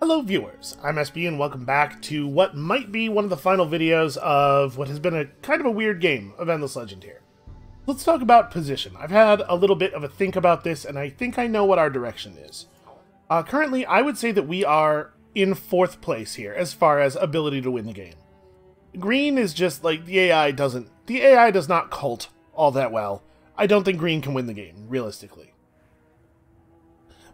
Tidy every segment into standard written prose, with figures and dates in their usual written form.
Hello viewers, I'm SB and welcome back to what might be one of the final videos of what has been a kind of a weird game of Endless Legend here. Let's talk about position. I've had a little bit of a think about this and I think I know what our direction is. Currently, I would say that we are in 4th place here as far as ability to win the game. Green is just like, the AI does not cult all that well. I don't think green can win the game, realistically.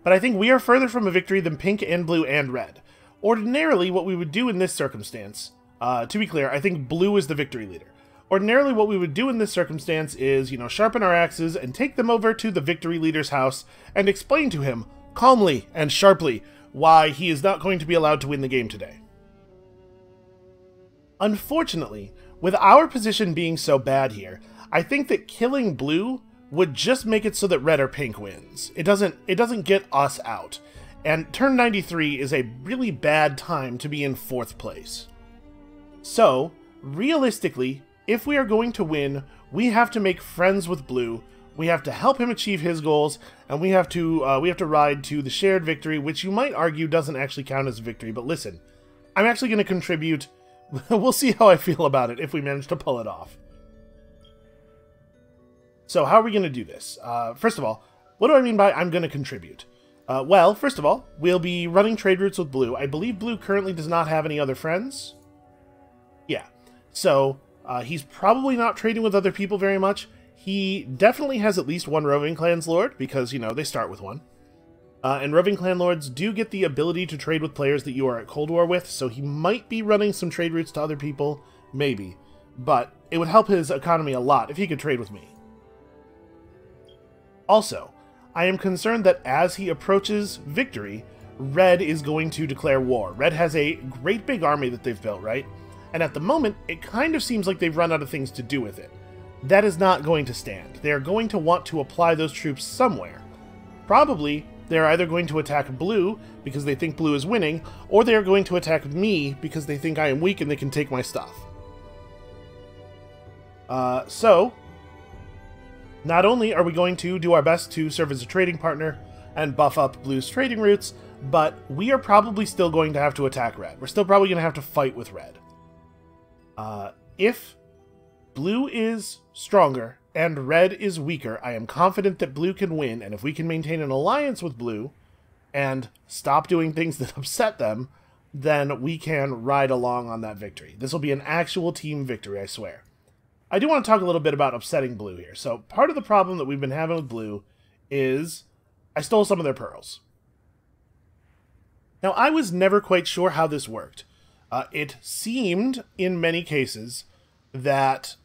But I think we are further from a victory than pink and blue and red. Ordinarily, what we would do in this circumstance, to be clear, I think blue is the victory leader. Ordinarily, what we would do in this circumstance is, sharpen our axes and take them over to the victory leader's house and explain to him, calmly and sharply, why he is not going to be allowed to win the game today. Unfortunately, with our position being so bad here, I think that killing blue would just make it so that red or pink wins. It doesn't get us out. And turn 93 is a really bad time to be in 4th place. So, realistically, if we are going to win, we have to make friends with blue, we have to help him achieve his goals, and we have to ride to the shared victory, which you might argue doesn't actually count as a victory, but listen, I'm actually going to contribute. We'll see how I feel about it if we manage to pull it off. So how are we going to do this? First of all, what do I mean by I'm going to contribute? Well, first of all, we'll be running trade routes with blue. I believe blue currently does not have any other friends. Yeah, so he's probably not trading with other people very much. He definitely has at least one roving clan's lord, because, they start with one. And roving clan lords do get the ability to trade with players that you are at Cold War with, so he might be running some trade routes to other people, maybe. But it would help his economy a lot if he could trade with me. Also, I am concerned that as he approaches victory, Red is going to declare war. Red has a great big army that they've built, right? And at the moment, it kind of seems like they've run out of things to do with it. That is not going to stand. They are going to want to apply those troops somewhere. Probably, they're either going to attack blue because they think blue is winning, or they are going to attack me because they think I am weak and they can take my stuff. Not only are we going to do our best to serve as a trading partner and buff up blue's trading routes, but we are probably still going to have to attack red. We're still probably going to have to fight with red. If blue is stronger and red is weaker, I am confident that blue can win, and if we can maintain an alliance with blue and stop doing things that upset them, then we can ride along on that victory. This will be an actual team victory, I swear. I do want to talk a little bit about upsetting blue here. So part of the problem that we've been having with blue is I stole some of their pearls. Now, I was never quite sure how this worked. It seemed, in many cases, that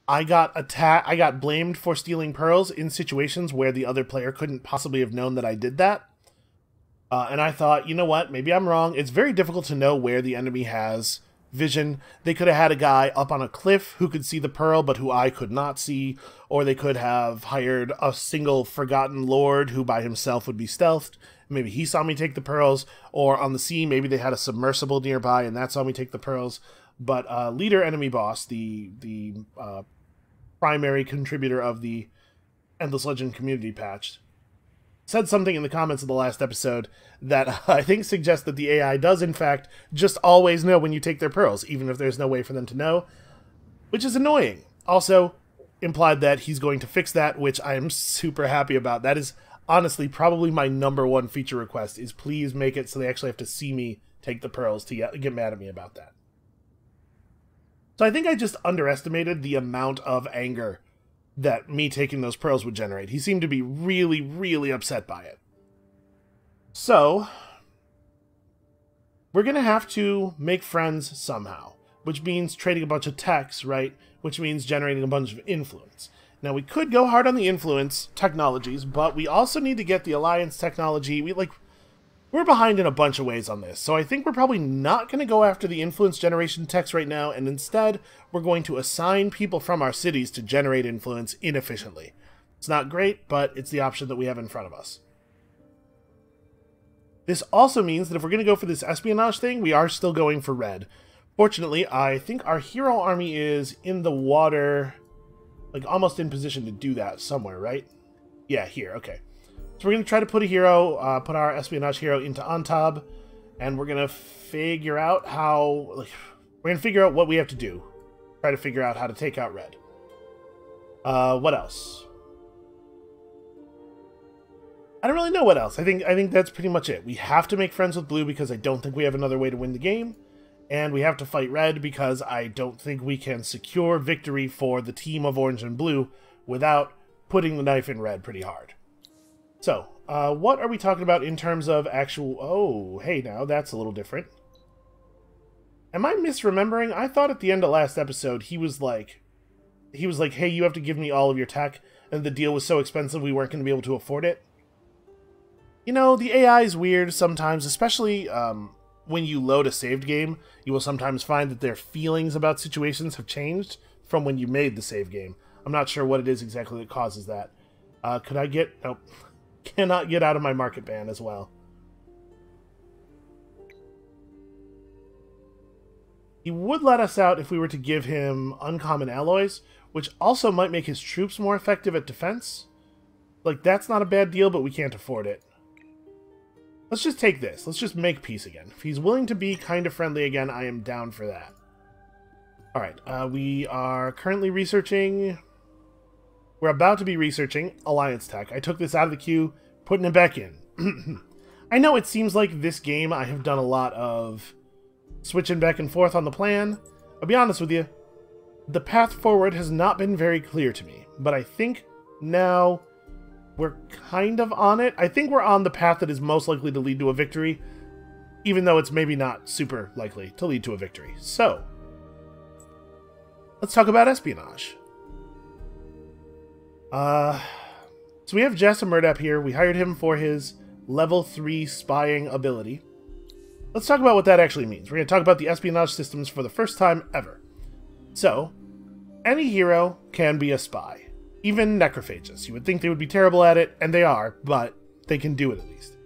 I got blamed for stealing pearls in situations where the other player couldn't possibly have known that I did that. And I thought, you know what, maybe I'm wrong. It's very difficult to know where the enemy has vision. They could have had a guy up on a cliff who could see the pearl but who I could not see, or they could have hired a single forgotten lord who by himself would be stealthed. Maybe he saw me take the pearls, or on the sea maybe they had a submersible nearby and that saw me take the pearls. But leader enemy boss, the primary contributor of the Endless Legend community patch, said something in the comments of the last episode that I think suggests that the AI does, in fact, just always know when you take their pearls, even if there's no way for them to know, which is annoying. Also, implied that he's going to fix that, which I am super happy about. That is, honestly, probably my #1 feature request, is please make it so they actually have to see me take the pearls to get mad at me about that. So I think I just underestimated the amount of anger that me taking those pearls would generate. He seemed to be really, really upset by it. So, we're going to have to make friends somehow, which means trading a bunch of techs, right? Which means generating a bunch of influence. Now, we could go hard on the influence technologies, but we also need to get the alliance technology. We're behind in a bunch of ways on this, so I think we're probably not going to go after the influence generation techs right now, and instead, we're going to assign people from our cities to generate influence inefficiently. It's not great, but it's the option that we have in front of us. This also means that if we're going to go for this espionage thing, we are still going for red. Fortunately, I think our hero army is in the water, like almost in position to do that somewhere, right? Yeah, here, okay. So we're going to try to put a hero, put our espionage hero into Antab. and we're gonna figure out we're gonna figure out what we have to do. Try to figure out how to take out red. What else? I don't really know what else. I think that's pretty much it. We have to make friends with blue because I don't think we have another way to win the game. And we have to fight red because I don't think we can secure victory for the team of orange and blue without putting the knife in red pretty hard. So, what are we talking about in terms of actual... Oh, hey, now, that's a little different. Am I misremembering? I thought at the end of last episode he was like, hey, you have to give me all of your tech, and the deal was so expensive we weren't going to be able to afford it. You know, the AI is weird sometimes, especially when you load a saved game. You will sometimes find that their feelings about situations have changed from when you made the save game. I'm not sure what it is exactly that causes that. Could I get... Nope. Cannot get out of my market ban as well. He would let us out if we were to give him uncommon alloys, which also might make his troops more effective at defense. Like, that's not a bad deal, but we can't afford it. Let's just take this. Let's just make peace again. If he's willing to be kind of friendly again, I am down for that. Alright, we are currently researching... We're about to be researching Alliance Tech. I took this out of the queue, putting it back in. I know it seems like this game I have done a lot of switching back and forth on the plan. I'll be honest with you, the path forward has not been very clear to me, but I think now we're kind of on it. I think we're on the path that is most likely to lead to a victory, even though it's maybe not super likely to lead to a victory. So, let's talk about espionage. So we have Jessa Murdap here. We hired him for his level 3 spying ability. Let's talk about what that actually means. We're going to talk about the espionage systems for the first time ever. So, any hero can be a spy. Even necrophages. You would think they would be terrible at it, and they are, but they can do it at least.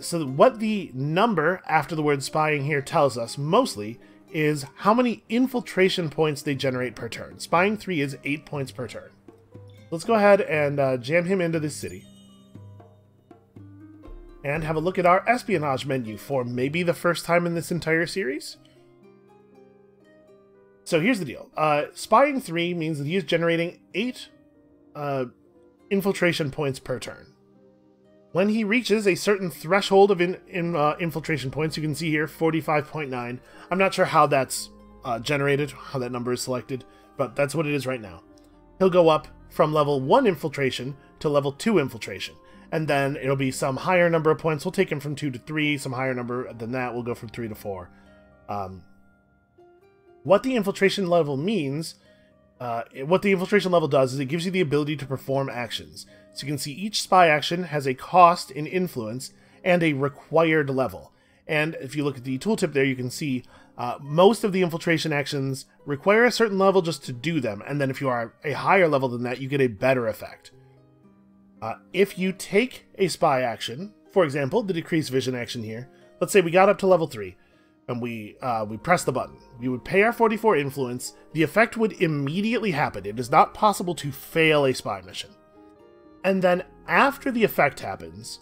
So what the number after the word spying here tells us, mostly, is how many infiltration points they generate per turn. Spying 3 is 8 points per turn. Let's go ahead and jam him into this city. And have a look at our espionage menu for maybe the first time in this entire series. So here's the deal. Spying 3 means that he is generating 8 infiltration points per turn. When he reaches a certain threshold of infiltration points, you can see here 45.9. I'm not sure how that's generated, how that number is selected, but that's what it is right now. He'll go up from level 1 infiltration to level 2 infiltration. And then it'll be some higher number of points. We'll take him from 2 to 3. Some higher number than that, we'll go from 3 to 4. What the infiltration level means, what the infiltration level does is it gives you the ability to perform actions. So you can see each spy action has a cost in influence and a required level. And if you look at the tooltip there, you can see most of the infiltration actions require a certain level just to do them. And then if you are a higher level than that, you get a better effect. If you take a spy action, for example, the decrease vision action here, let's say we got up to level 3, and we press the button. We would pay our 44 influence. The effect would immediately happen. It is not possible to fail a spy mission. And then after the effect happens,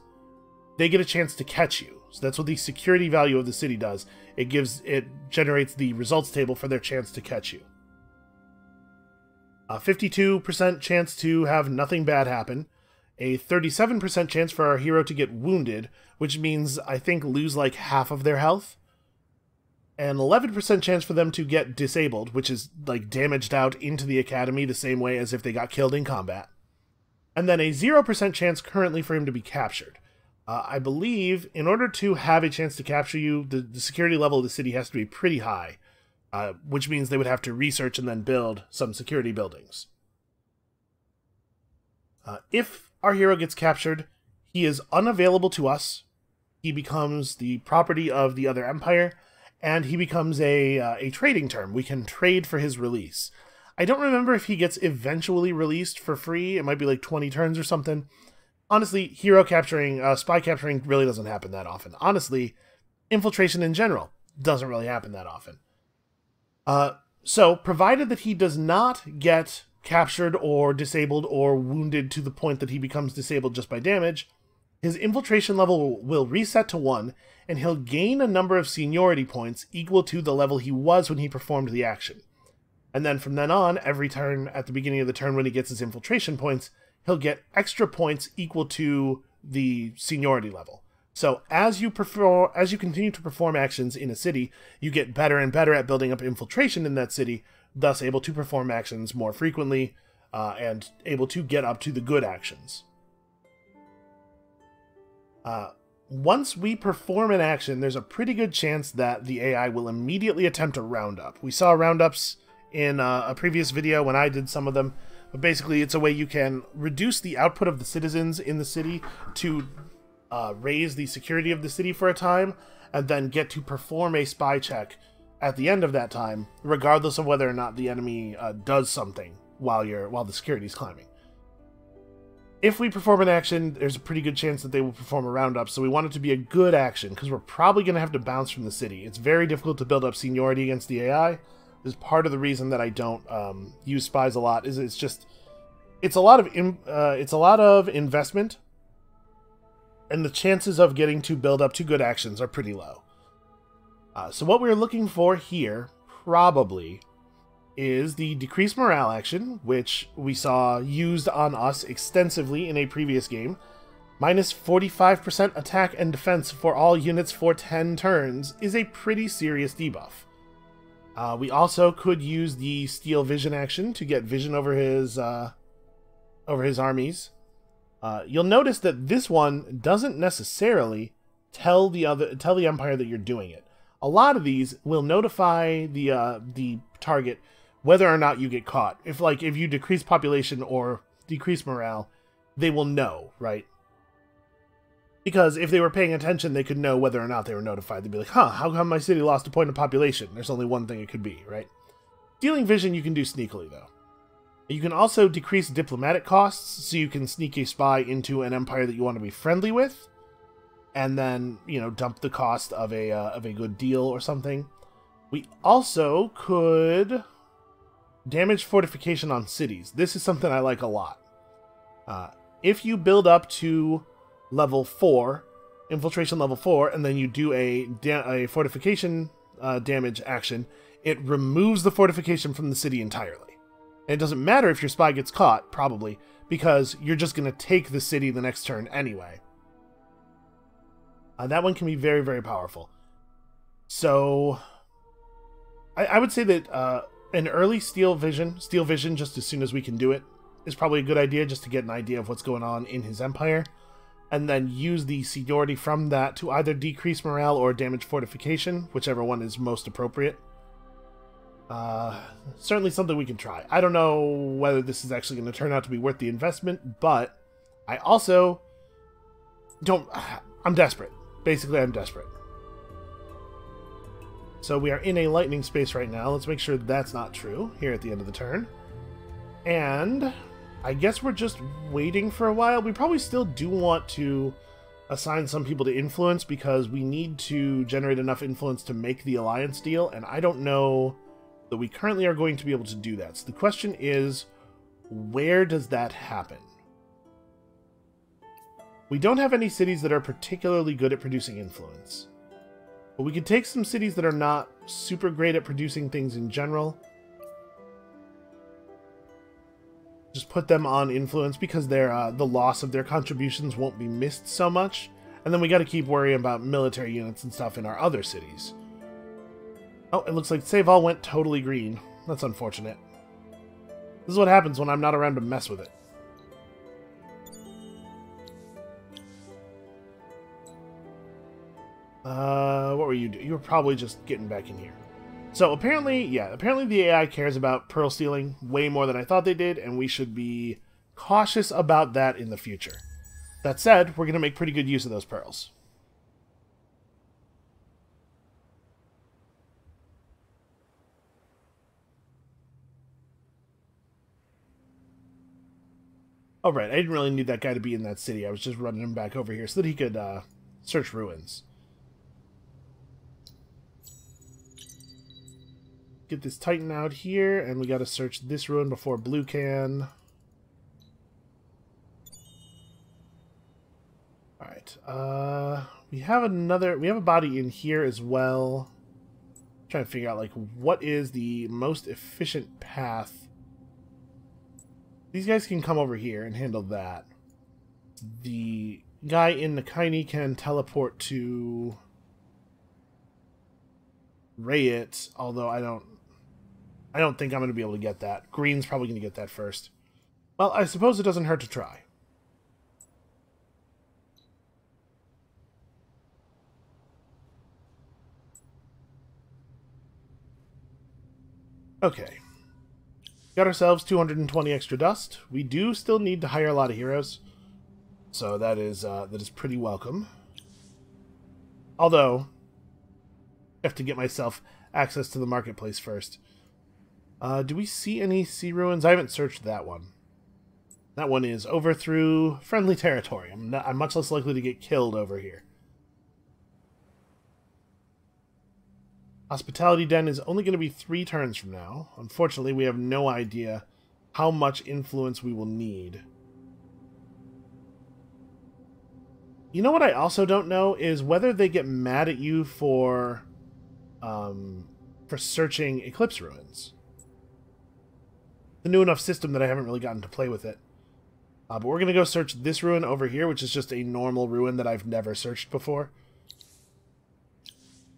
they get a chance to catch you. So that's what the security value of the city does. It generates the results table for their chance to catch you. 52% chance to have nothing bad happen. A 37% chance for our hero to get wounded, which means, I think, lose like half of their health. An 11% chance for them to get disabled, which is like damaged out into the academy the same way as if they got killed in combat. And then a 0% chance currently for him to be captured. I believe in order to have a chance to capture you, the security level of the city has to be pretty high, which means they would have to research and then build some security buildings. If our hero gets captured, he is unavailable to us. He becomes the property of the other empire, and he becomes a trading term. We can trade for his release. I don't remember if he gets eventually released for free. It might be like 20 turns or something. Honestly, hero capturing, spy capturing really doesn't happen that often. Honestly, infiltration in general doesn't really happen that often. So, provided that he does not get captured or disabled or wounded to the point that he becomes disabled just by damage, His infiltration level will reset to 1, and he'll gain a number of seniority points equal to the level he was when he performed the action. And then from then on, every turn at the beginning of the turn when he gets his infiltration points, he'll get extra points equal to the seniority level. So as you continue to perform actions in a city, you get better and better at building up infiltration in that city, thus able to perform actions more frequently and able to get up to the good actions. Once we perform an action, there's a pretty good chance that the AI will immediately attempt a roundup. We saw roundups in a previous video when I did some of them, but basically it's a way you can reduce the output of the citizens in the city to raise the security of the city for a time, and then get to perform a spy check at the end of that time, regardless of whether or not the enemy does something while the security is climbing. If we perform an action, there's a pretty good chance that they will perform a roundup, so we want it to be a good action, because we're probably going to have to bounce from the city. It's very difficult to build up seniority against the AI. This is part of the reason that I don't use spies a lot. It's a lot of investment, and the chances of getting to build up to good actions are pretty low. So what we're looking for here, probably, is the decreased morale action, which we saw used on us extensively in a previous game. Minus 45% attack and defense for all units for 10 turns is a pretty serious debuff. We also could use the steal vision action to get vision over his armies. You'll notice that this one doesn't necessarily tell the Empire that you're doing it. A lot of these will notify the target whether or not you get caught. If you decrease population or decrease morale, they will know, right? Because if they were paying attention, they could know whether or not they were notified. They'd be like, huh, how come my city lost a point of population? There's only one thing it could be, right? Stealing vision you can do sneakily, though. You can also decrease diplomatic costs, so you can sneak a spy into an empire that you want to be friendly with, and then, dump the cost of a good deal or something. We also could damage fortification on cities. This is something I like a lot. If you build up to level 4, infiltration level 4, and then you do a fortification damage action, it removes the fortification from the city entirely. And it doesn't matter if your spy gets caught, probably, because you're just going to take the city the next turn anyway. That one can be very, very powerful. So, I would say that an early steal vision just as soon as we can do it, is probably a good idea, just to get an idea of what's going on in his empire. And then use the seniority from that to either decrease morale or damage fortification, whichever one is most appropriate. Certainly something we can try. I don't know whether this is actually going to turn out to be worth the investment, but I also I'm desperate. Basically, I'm desperate. So we are in a lightning space right now. Let's make sure that's not true here at the end of the turn. And I guess we're just waiting for a while. We probably still do want to assign some people to influence, because we need to generate enough influence to make the alliance deal, and I don't know that we currently are going to be able to do that. So the question is, where does that happen? We don't have any cities that are particularly good at producing influence. But we could take some cities that are not super great at producing things in general. Just put them on influence, because the loss of their contributions won't be missed so much. And then we got to keep worrying about military units and stuff in our other cities. Oh, it looks like save all went totally green. That's unfortunate. This is what happens when I'm not around to mess with it. What were you doing? You were probably just getting back in here. So apparently the AI cares about pearl stealing way more than I thought they did, and we should be cautious about that in the future. That said, we're going to make pretty good use of those pearls. Oh, right, I didn't really need that guy to be in that city. I was just running him back over here so that he could search ruins. Get this Titan out here, and we got to search this ruin before Blue can. Alright, right. We have a body in here as well. I'm trying to figure out, like, what is the most efficient path. These guys can come over here and handle that. The guy in Nakaini can teleport to Rayet, although I don't think I'm going to be able to get that. Green's probably going to get that first. Well, I suppose it doesn't hurt to try. Okay. Got ourselves 220 extra dust. We do still need to hire a lot of heroes. So that is pretty welcome. Although, I have to get myself access to the marketplace first. Do we see any sea ruins? I haven't searched that one. That one is over through friendly territory. I'm much less likely to get killed over here. Hospitality Den is only going to be 3 turns from now. Unfortunately, we have no idea how much influence we will need. You know what I also don't know is whether they get mad at you for searching Eclipse ruins. The new enough system that I haven't really gotten to play with it. But we're going to go search this ruin over here, which is just a normal ruin that I've never searched before.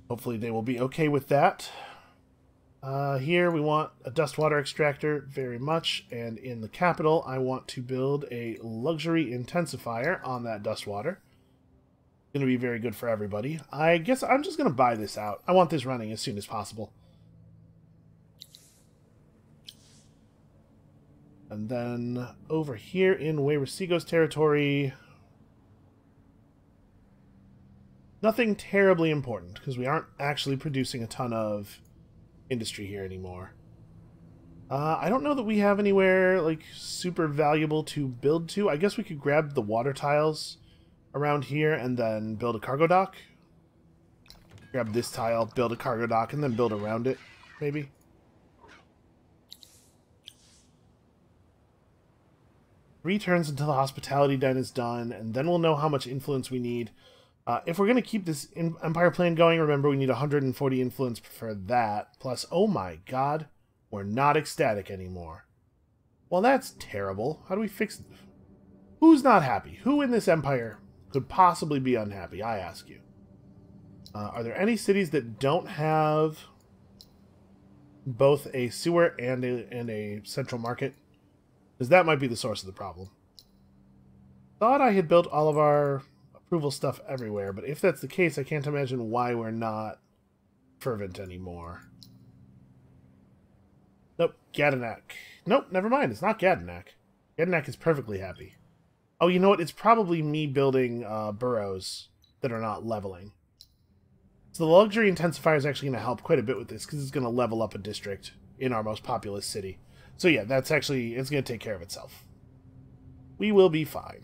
Hopefully they will be okay with that. Here we want a dust water extractor very much, and in the capital I want to build a luxury intensifier on that dust water. Going to be very good for everybody. I guess I'm just going to buy this out. I want this running as soon as possible. And then over here in Wayresigo's territory, nothing terribly important, because we aren't actually producing a ton of industry here anymore. I don't know that we have anywhere, like, super valuable to build to. I guess we could grab the water tiles around here and then build a cargo dock. Grab this tile, build a cargo dock, and then build around it, maybe. Three turns until the hospitality den is done, and then we'll know how much influence we need. If we're going to keep this Empire plan going, remember we need 140 influence for that. Plus, oh my god, we're not ecstatic anymore. Well, that's terrible. How do we fix it? Who's not happy? Who in this empire could possibly be unhappy, I ask you? Are there any cities that don't have both a sewer and a central market? Because that might be the source of the problem. Thought I had built all of our approval stuff everywhere, but if that's the case, I can't imagine why we're not fervent anymore. Nope, Gadanak. Nope, never mind, it's not Gadanak. Gadanak is perfectly happy. Oh, you know what? It's probably me building burrows that are not leveling. So the luxury intensifier is actually going to help quite a bit with this, because it's going to level up a district in our most populous city. So yeah, that's actually, it's going to take care of itself. We will be fine.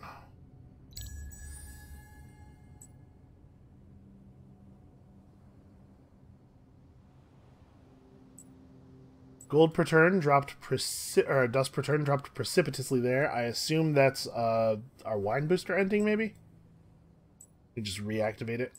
Gold per turn dropped, dust per turn dropped precipitously there. I assume that's our wine booster ending, maybe? We just reactivate it.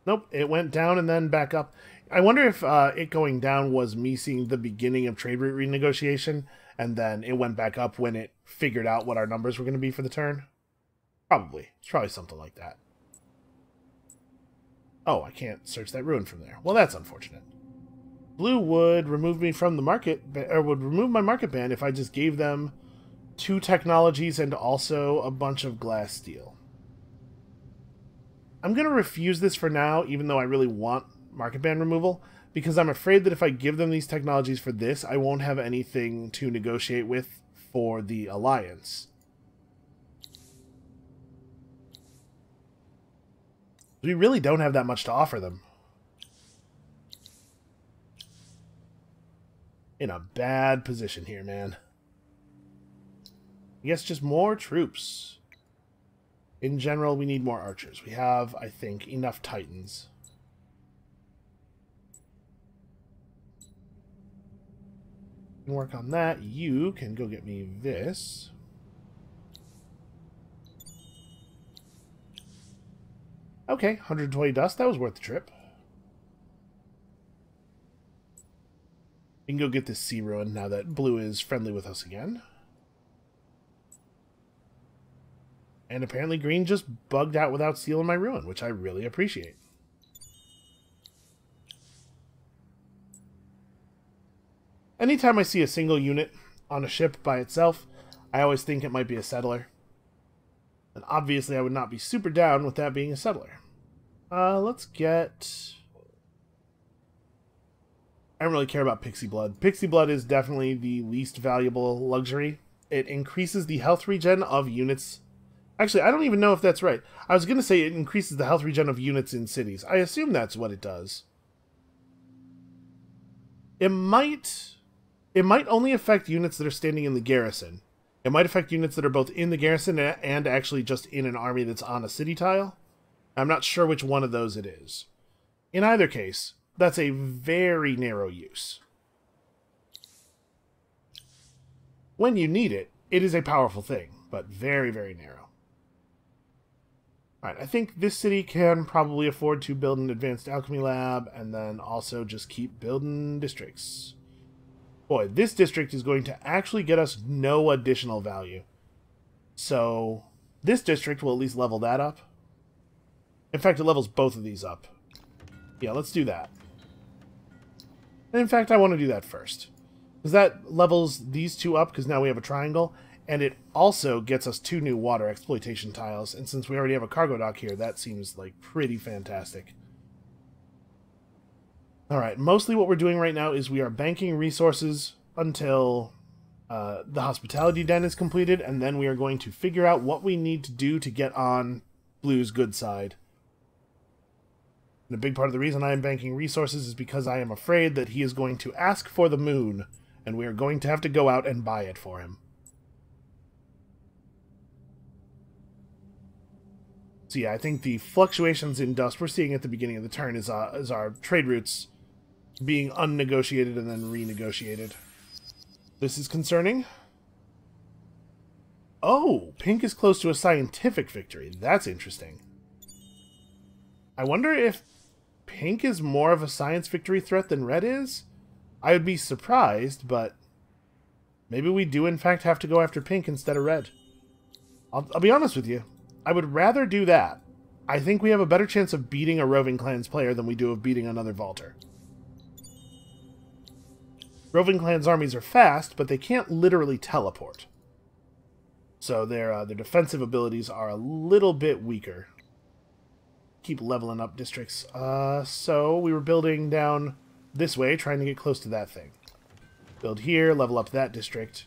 Nope, it went down and then back up. I wonder if it going down was me seeing the beginning of trade route renegotiation, and then it went back up when it figured out what our numbers were going to be for the turn. Probably. It's probably something like that. Oh, I can't search that ruin from there. Well, that's unfortunate. Blue would remove me from the market, or would remove my market ban if I just gave them 2 technologies and also a bunch of glass steel. I'm going to refuse this for now, even though I really want market ban removal, because I'm afraid that if I give them these technologies for this, I won't have anything to negotiate with for the Alliance. We really don't have that much to offer them. In a bad position here, man. I guess just more troops. In general, we need more archers. We have, I think, enough Titans. can work on that. You can go get me this. Okay, 120 dust. That was worth the trip. We can go get this sea ruin now that blue is friendly with us again. And apparently green just bugged out without stealing my ruin, which I really appreciate. Anytime I see a single unit on a ship by itself, I always think it might be a settler. And obviously I would not be super down with that being a settler. Let's get... I don't really care about Pixie Blood. Pixie Blood is definitely the least valuable luxury. It increases the health regen of units. Actually, I don't even know if that's right. I was going to say it increases the health regen of units in cities. I assume that's what it does. It might only affect units that are standing in the garrison. It might affect units that are both in the garrison and actually just in an army that's on a city tile. I'm not sure which one of those it is. In either case, that's a very narrow use. When you need it, it is a powerful thing, but very, very narrow. Alright, I think this city can probably afford to build an advanced alchemy lab, and then also just keep building districts. Boy, this district is going to actually get us no additional value. So, this district will at least level that up. In fact, it levels both of these up. Yeah, let's do that. And in fact, I want to do that first. Because that levels these two up, because now we have a triangle, and it also gets us 2 new water exploitation tiles, and since we already have a cargo dock here, that seems like pretty fantastic. Alright, mostly what we're doing right now is we are banking resources until the hospitality den is completed, and then we are going to figure out what we need to do to get on Blue's good side. And a big part of the reason I am banking resources is because I am afraid that he is going to ask for the moon, and we are going to have to go out and buy it for him. So yeah, I think the fluctuations in dust we're seeing at the beginning of the turn is our trade routes being unnegotiated and then renegotiated. This is concerning. Oh, pink is close to a scientific victory. That's interesting. I wonder if pink is more of a science victory threat than red is? I would be surprised, but maybe we do in fact have to go after pink instead of red. I'll be honest with you. I would rather do that. I think we have a better chance of beating a Roving Clans player than we do of beating another Vaulter. Roving Clans armies are fast, but they can't literally teleport. So their defensive abilities are a little bit weaker. Keep leveling up districts. So we were building down this way, trying to get close to that thing. Build here, level up that district.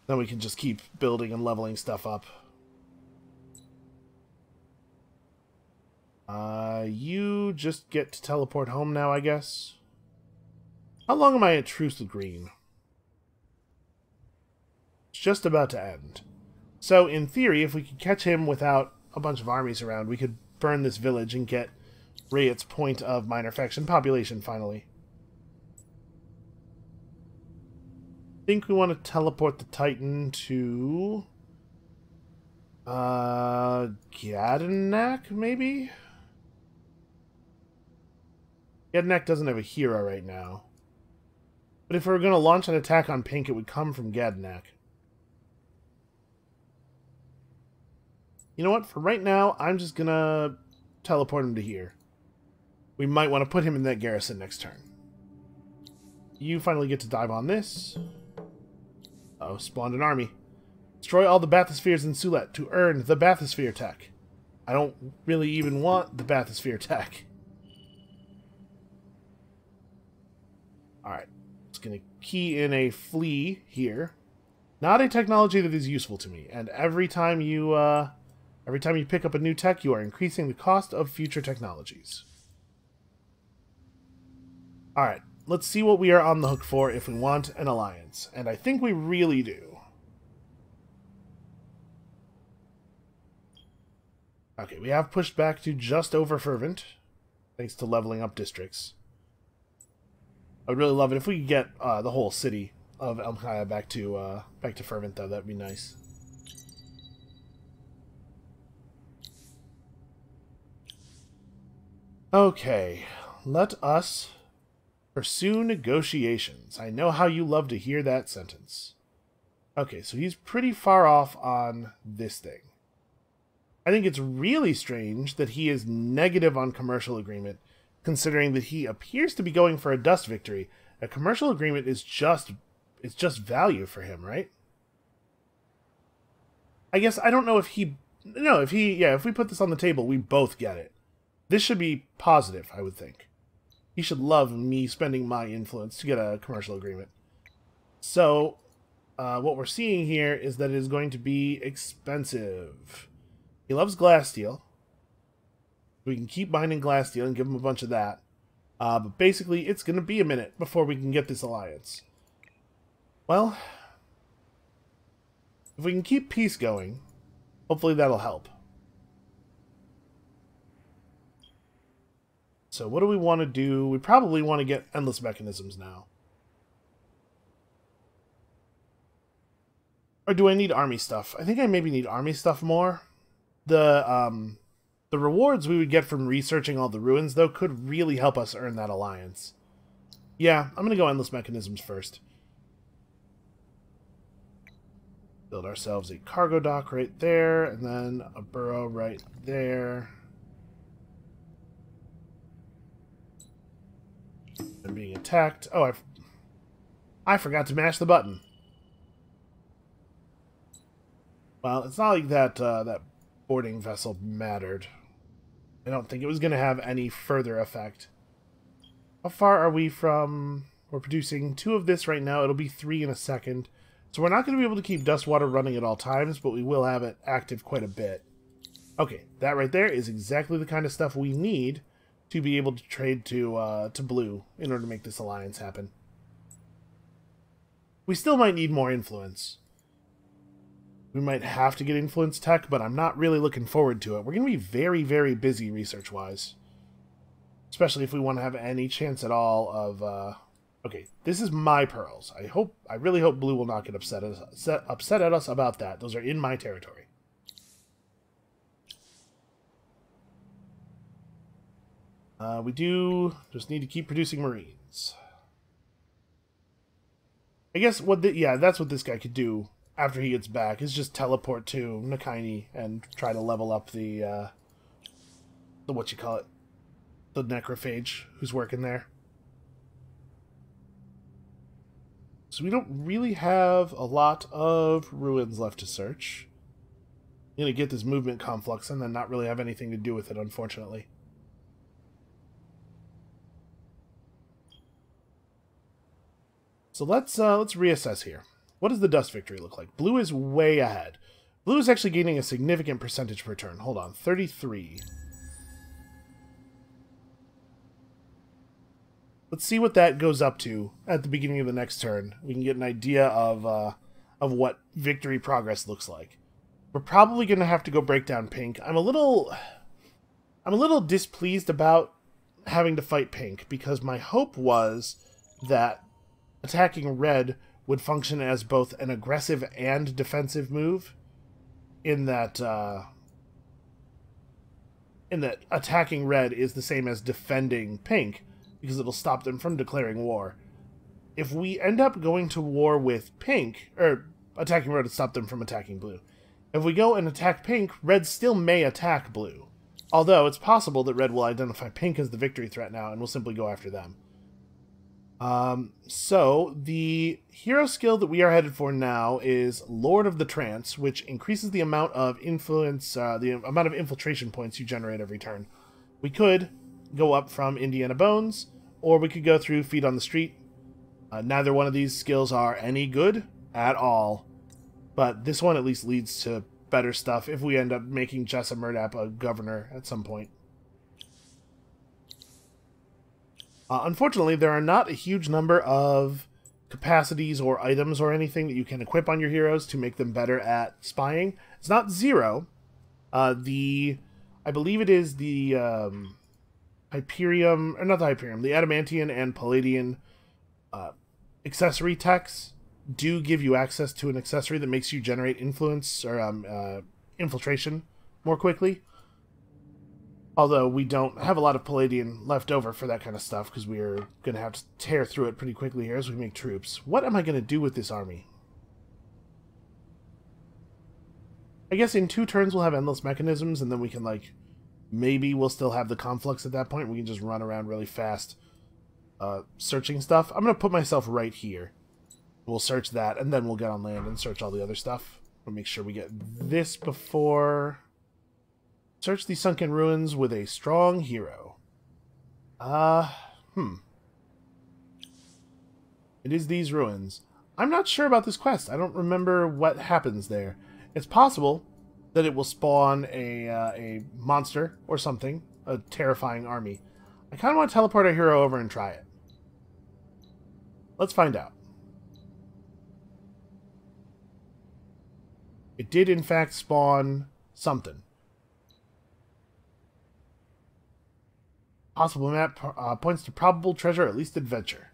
Then we can just keep building and leveling stuff up. You just get to teleport home now, I guess. How long am I at truce with green? It's just about to end. So, in theory, if we could catch him without a bunch of armies around, we could burn this village and get Rayet's point of minor faction population, finally. I think we want to teleport the Titan to... Gadanak, maybe? Gadanak doesn't have a hero right now. But if we were going to launch an attack on pink, it would come from Gadanak. You know what? For right now, I'm just going to teleport him to here. We might want to put him in that garrison next turn. You finally get to dive on this. Oh, spawned an army. Destroy all the bathyspheres in Sulet to earn the bathysphere tech. I don't really even want the bathysphere tech. Alright. Just going to key in a flea here. Not a technology that is useful to me. And every time you pick up a new tech, you are increasing the cost of future technologies. Alright. Let's see what we are on the hook for if we want an alliance. And I think we really do. Okay, we have pushed back to just over fervent, thanks to leveling up districts. I would really love it if we could get the whole city of Elmkaya back to Fervent, though. That'd be nice. Okay, let us pursue negotiations. I know how you love to hear that sentence. Okay, so he's pretty far off on this thing. I think it's really strange that he is negative on commercial agreement, considering that he appears to be going for a dust victory. A commercial agreement is just value for him, right? I guess I don't know if he no, if we put this on the table, we both get it. This should be positive, I would think. He should love me spending my influence to get a commercial agreement. So, what we're seeing here is that it is going to be expensive. He loves glass steel. We can keep mining glass steel and give him a bunch of that. But basically, it's going to be a minute before we can get this alliance. Well, if we can keep peace going, hopefully that'll help. So what do we want to do? We probably want to get endless mechanisms now. Or do I need army stuff? I think I maybe need army stuff more. The rewards we would get from researching all the ruins, though, could really help us earn that alliance. Yeah, I'm going to go endless mechanisms first. Build ourselves a cargo dock right there, and then a burrow right there. I'm being attacked. Oh, I forgot to mash the button. Well, it's not like that that boarding vessel mattered. I don't think it was going to have any further effect. How far are we from... We're producing 2 of this right now. It'll be 3 in a second. So we're not going to be able to keep dust water running at all times, but we will have it active quite a bit. Okay, that right there is exactly the kind of stuff we need to be able to trade to Blue in order to make this alliance happen. We still might need more influence. We might have to get influence tech, but I'm not really looking forward to it. We're going to be very, very busy research-wise. Especially if we want to have any chance at all of... Okay, this is my pearls. I really hope Blue will not get upset at us about that. Those are in my territory. We do just need to keep producing Marines. I guess that's what this guy could do after he gets back, is just teleport to Nakaini and try to level up the the necrophage who's working there. So we don't really have a lot of ruins left to search. I'm gonna get this movement conflux and then not really have anything to do with it, unfortunately. So let's reassess here. What does the dust victory look like? Blue is way ahead. Blue is actually gaining a significant percentage per turn. Hold on, 33. Let's see what that goes up to at the beginning of the next turn. We can get an idea of what victory progress looks like. We're probably going to have to go break down Pink. I'm a little displeased about having to fight Pink because my hope was that attacking Red would function as both an aggressive and defensive move, in that attacking Red is the same as defending Pink, because it'll stop them from declaring war. If we end up going to war with Pink, or attacking Red to stop them from attacking Blue, if we go and attack Pink, Red still may attack Blue. Although it's possible that Red will identify Pink as the victory threat now and will simply go after them. So the hero skill that we are headed for now is Lord of the Trance, which increases the amount of influence, the amount of infiltration points you generate every turn. We could go up from Indiana Bones, or we could go through Feet on the Street. Neither one of these skills are any good at all, but this one at least leads to better stuff if we end up making Jessa Murdap a governor at some point. Unfortunately, there are not a huge number of capacities or items or anything that you can equip on your heroes to make them better at spying. It's not 0. I believe it is the Hyperium, or not the Hyperium, the Adamantian and Palladian accessory techs do give you access to an accessory that makes you generate influence or infiltration more quickly. Although we don't have a lot of Palladian left over for that kind of stuff, because we're going to have to tear through it pretty quickly here as we make troops. What am I going to do with this army? I guess in 2 turns we'll have endless mechanisms, and then we can, like, maybe we'll still have the conflicts at that point. We can just run around really fast searching stuff. I'm going to put myself right here. We'll search that, and then we'll get on land and search all the other stuff. We'll make sure we get this before... Search the sunken ruins with a strong hero. It is these ruins. I'm not sure about this quest. I don't remember what happens there. It's possible that it will spawn a monster or something. A terrifying army. I kind of want to teleport our hero over and try it. Let's find out. It did, in fact, spawn something. Possible map points to probable treasure, at least adventure.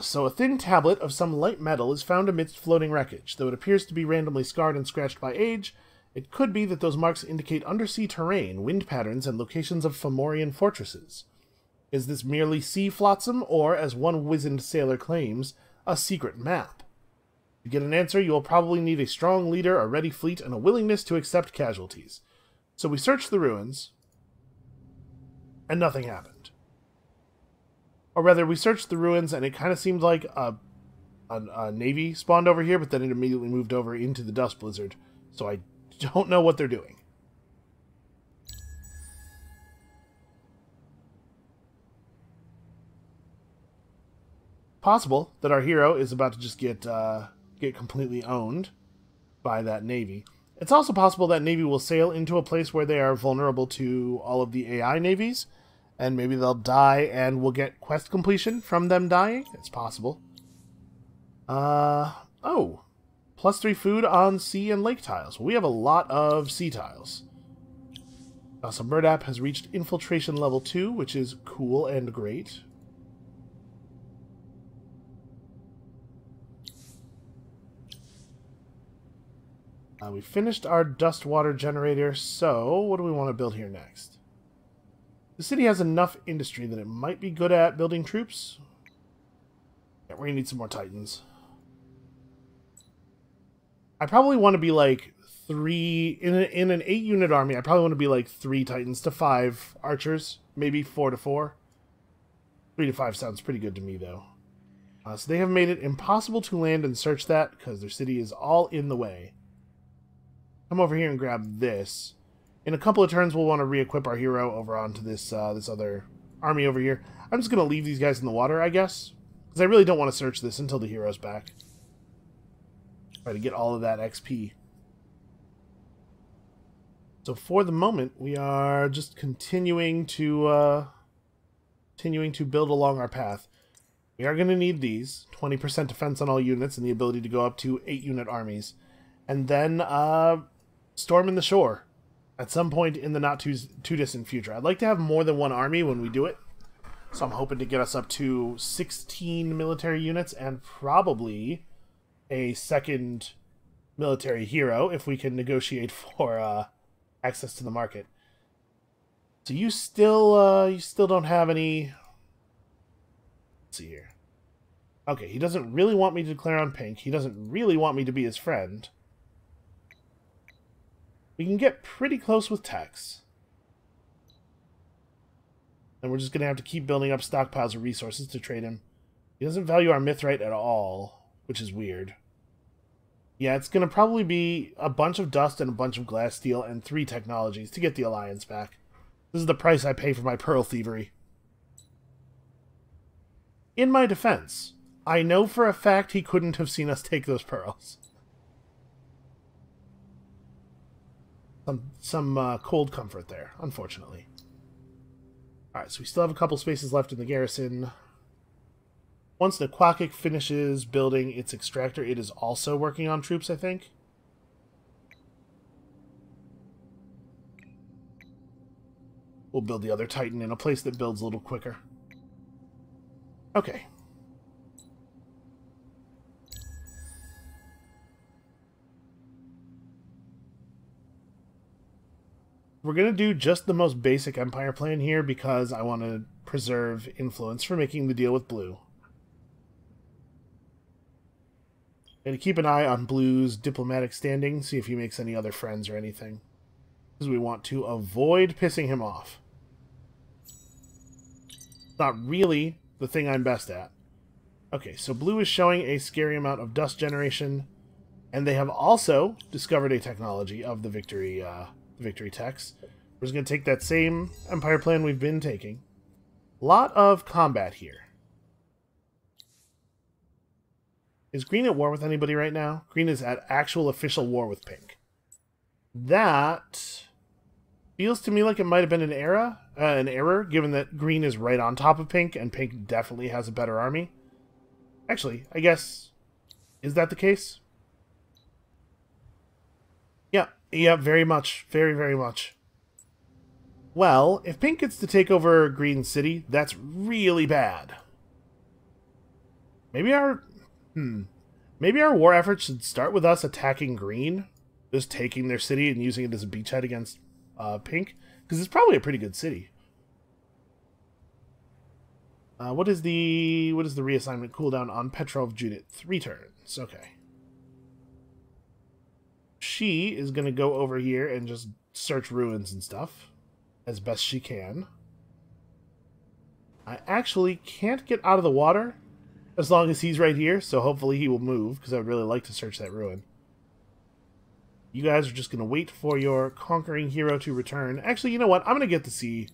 So a thin tablet of some light metal is found amidst floating wreckage. Though it appears to be randomly scarred and scratched by age, it could be that those marks indicate undersea terrain, wind patterns, and locations of Fomorian fortresses. Is this merely sea flotsam, or, as one wizened sailor claims, a secret map? To get an answer, you will probably need a strong leader, a ready fleet, and a willingness to accept casualties. So we search the ruins... and nothing happened. Or rather, we searched the ruins, and it kind of seemed like a navy spawned over here, but then it immediately moved over into the Dust Blizzard. So I don't know what they're doing. Possible that our hero is about to just get completely owned by that navy. It's also possible that navy will sail into a place where they are vulnerable to all of the AI navies, and maybe they'll die and we'll get quest completion from them dying. It's possible. Oh. +3 food on sea and lake tiles. We have a lot of sea tiles. So Murdapp has reached infiltration level 2, which is cool and great. We finished our dust water generator, so what do we want to build here next? The city has enough industry that it might be good at building troops. Yeah, we're going to need some more Titans. I probably want to be like 3... In an 8-unit army, I probably want to be like 3 Titans to 5 archers. Maybe 4 to 4. 3 to 5 sounds pretty good to me, though. So they have made it impossible to land and search that, because their city is all in the way. Come over here and grab this. In a couple of turns, we'll want to re-equip our hero over onto this this other army over here. I'm just going to leave these guys in the water, I guess. Because I really don't want to search this until the hero's back. Try to get all of that XP. So for the moment, we are just continuing to build along our path. We are going to need these. 20% defense on all units and the ability to go up to 8-unit armies. And then storm in the shore at some point in the not too distant future. I'd like to have more than one army when we do it. So I'm hoping to get us up to 16 military units and probably a second military hero if we can negotiate for access to the market. So you still don't have any... Let's see here. Okay, he doesn't really want me to declare on pink. He doesn't really want me to be his friend. We can get pretty close with tax. And we're just going to have to keep building up stockpiles of resources to trade him. He doesn't value our mithrite at all, which is weird. Yeah, it's going to probably be a bunch of dust and a bunch of glass steel and 3 technologies to get the alliance back. This is the price I pay for my pearl thievery. In my defense, I know for a fact he couldn't have seen us take those pearls. Some cold comfort there, unfortunately. Alright, so we still have a couple spaces left in the garrison. Once Naquakik finishes building its extractor, it is also working on troops, I think. We'll build the other Titan in a place that builds a little quicker. Okay. We're going to do just the most basic Empire plan here because I want to preserve influence for making the deal with Blue. And to keep an eye on Blue's diplomatic standing, see if he makes any other friends or anything. Because we want to avoid pissing him off. It's not really the thing I'm best at. Okay, so Blue is showing a scary amount of dust generation, and they have also discovered a technology of the victory techs. We're just going to take that same Empire plan we've been taking. A lot of combat here. Is Green at war with anybody right now? Green is at actual official war with Pink. That feels to me like it might have been an error, given that Green is right on top of Pink, and Pink definitely has a better army. Actually, I guess, is that the case? Yeah, very much. Very, very much. Well, if Pink gets to take over Green City, that's really bad. Maybe our war effort should start with us attacking Green, just taking their city and using it as a beachhead against Pink, because it's probably a pretty good city. What is the reassignment cooldown on Petrov Judith? 3 turns. Okay. She is going to go over here and just search ruins and stuff as best she can. I actually can't get out of the water as long as he's right here, so hopefully he will move, because I would really like to search that ruin. You guys are just going to wait for your conquering hero to return. Actually, you know what? I'm going to get the sea.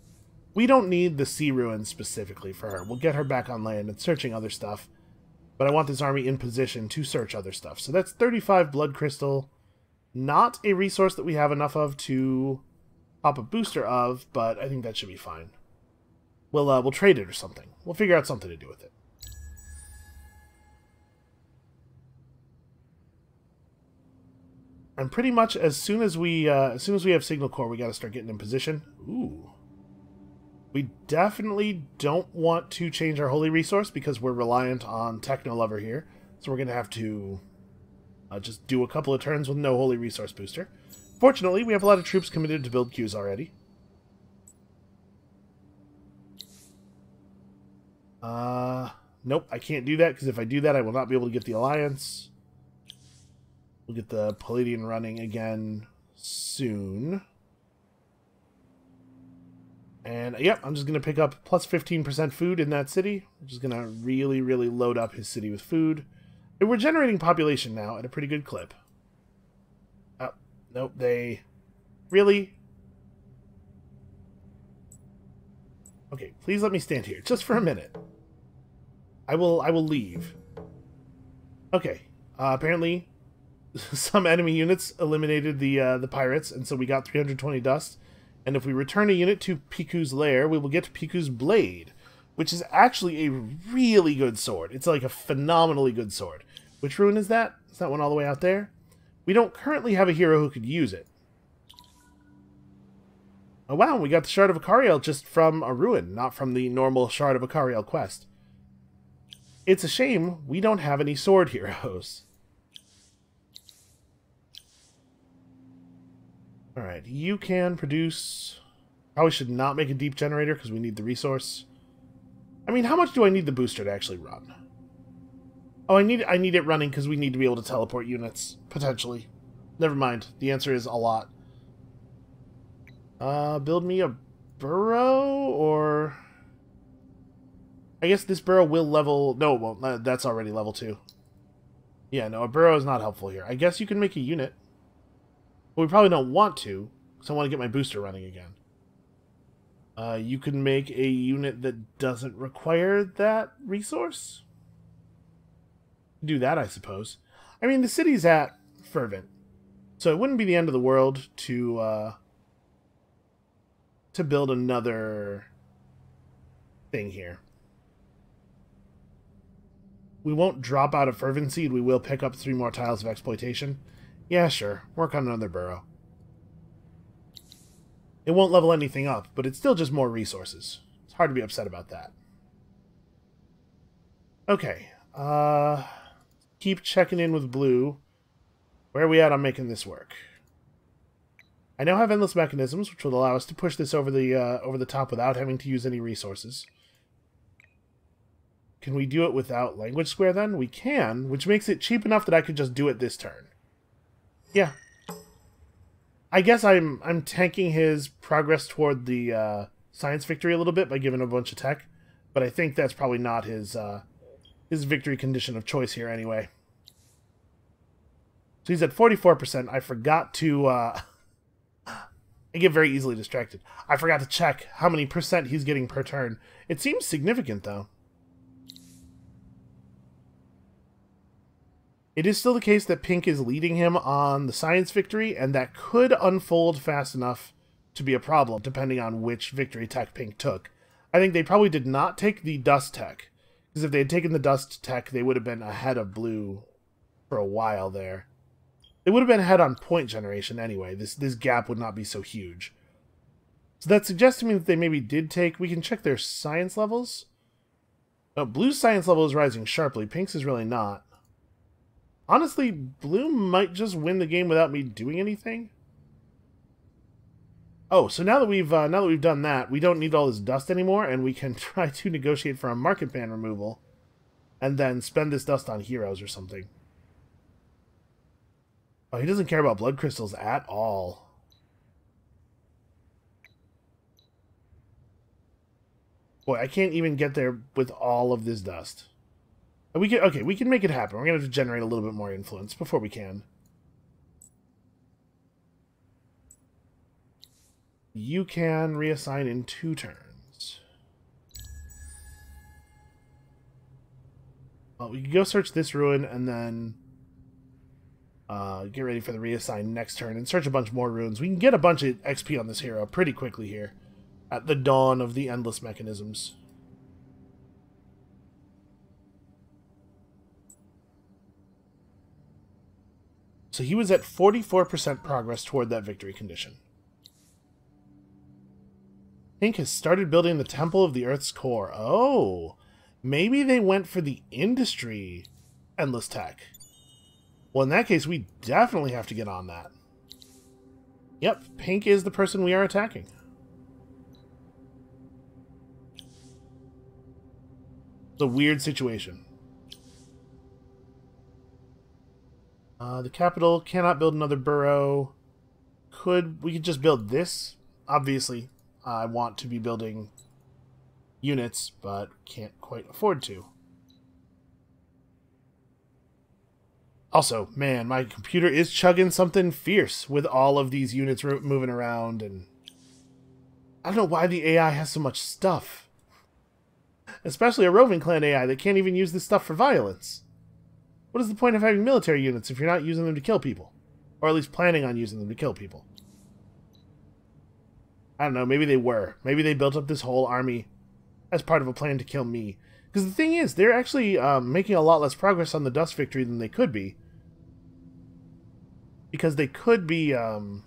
We don't need the sea ruin specifically for her. We'll get her back on land and searching other stuff. But I want this army in position to search other stuff. So that's 35 blood crystal. Not a resource that we have enough of to pop a booster of, but I think that should be fine. We'll trade it or something. We'll figure out something to do with it. And pretty much as soon as we have signal core, we got to start getting in position. Ooh. We definitely don't want to change our holy resource because we're reliant on Techno Lover here. So we're going to have to just do a couple of turns with no holy resource booster. Fortunately, we have a lot of troops committed to build queues already. Nope, I can't do that because if I do that, I will not be able to get the Alliance. We'll get the Palladian running again soon. And, yep, I'm just going to pick up plus 15% food in that city. I'm just going to really, really load up his city with food. And we're generating population now at a pretty good clip. Oh, nope, they... Really? Okay, please let me stand here, just for a minute. I will leave. Okay, apparently some enemy units eliminated the pirates, and so we got 320 dust. And if we return a unit to Piku's lair, we will get Piku's blade, which is actually a really good sword. It's like a phenomenally good sword. Which ruin is that? Is that one all the way out there? We don't currently have a hero who could use it. Oh wow, we got the Shard of Akariel just from a ruin, not from the normal Shard of Akariel quest. It's a shame we don't have any sword heroes. Alright, you can produce... Probably should not make a deep generator because we need the resource. I mean, how much do I need the booster to actually run? Oh, I need it running because we need to be able to teleport units, potentially. Never mind. The answer is a lot. Build me a burrow, or... I guess this burrow will level... No, it won't. That's already level 2. Yeah, no, a burrow is not helpful here. I guess you can make a unit. But we probably don't want to, because I want to get my booster running again. You can make a unit that doesn't require that resource? Do that, I suppose. I mean, the city's at Fervent, so it wouldn't be the end of the world to build another thing here. We won't drop out of Fervency, we will pick up 3 more tiles of exploitation. Yeah, sure. Work on another burrow. It won't level anything up, but it's still just more resources. It's hard to be upset about that. Okay. Keep checking in with Blue. Where are we at on making this work? I now have endless mechanisms, which will allow us to push this over the top without having to use any resources. Can we do it without language square then? We can, which makes it cheap enough that I could just do it this turn. Yeah. I guess I'm tanking his progress toward the science victory a little bit by giving him a bunch of tech, but I think that's probably not his victory condition of choice here anyway. So he's at 44%. I forgot to... I get very easily distracted. I forgot to check how many percent he's getting per turn. It seems significant, though. It is still the case that Pink is leading him on the science victory, and that could unfold fast enough to be a problem, depending on which victory tech Pink took. I think they probably did not take the dust tech, because if they had taken the dust tech, they would have been ahead of blue for a while there. They would have been ahead on point generation anyway. This gap would not be so huge. So that suggests to me that they maybe did take... We can check their science levels. Oh, blue's science level is rising sharply. Pink's is really not. Honestly, blue might just win the game without me doing anything. Oh, so now that we've done that, we don't need all this dust anymore, and we can try to negotiate for a market ban removal, and then spend this dust on heroes or something. Oh, he doesn't care about blood crystals at all. Boy, I can't even get there with all of this dust. We can make it happen. We're going to have to generate a little bit more influence before we can. You can reassign in 2 turns. Well, we can go search this ruin and then get ready for the reassign next turn and search a bunch more ruins. We can get a bunch of XP on this hero pretty quickly here at the dawn of the endless mechanisms. So he was at 44% progress toward that victory condition. Pink has started building the Temple of the Earth's Core. Oh, maybe they went for the industry endless tech. Well, in that case, we definitely have to get on that. Yep, Pink is the person we are attacking. It's a weird situation. The capital cannot build another borough. We could just build this? Obviously, I want to be building units, but can't quite afford to. Also, man, my computer is chugging something fierce with all of these units moving around, and I don't know why the AI has so much stuff. Especially a roving clan AI that can't even use this stuff for violence. What is the point of having military units if you're not using them to kill people? Or at least planning on using them to kill people? I don't know, maybe they were. Maybe they built up this whole army as part of a plan to kill me. Because the thing is, they're actually making a lot less progress on the dust victory than they could be. Because they could be... Can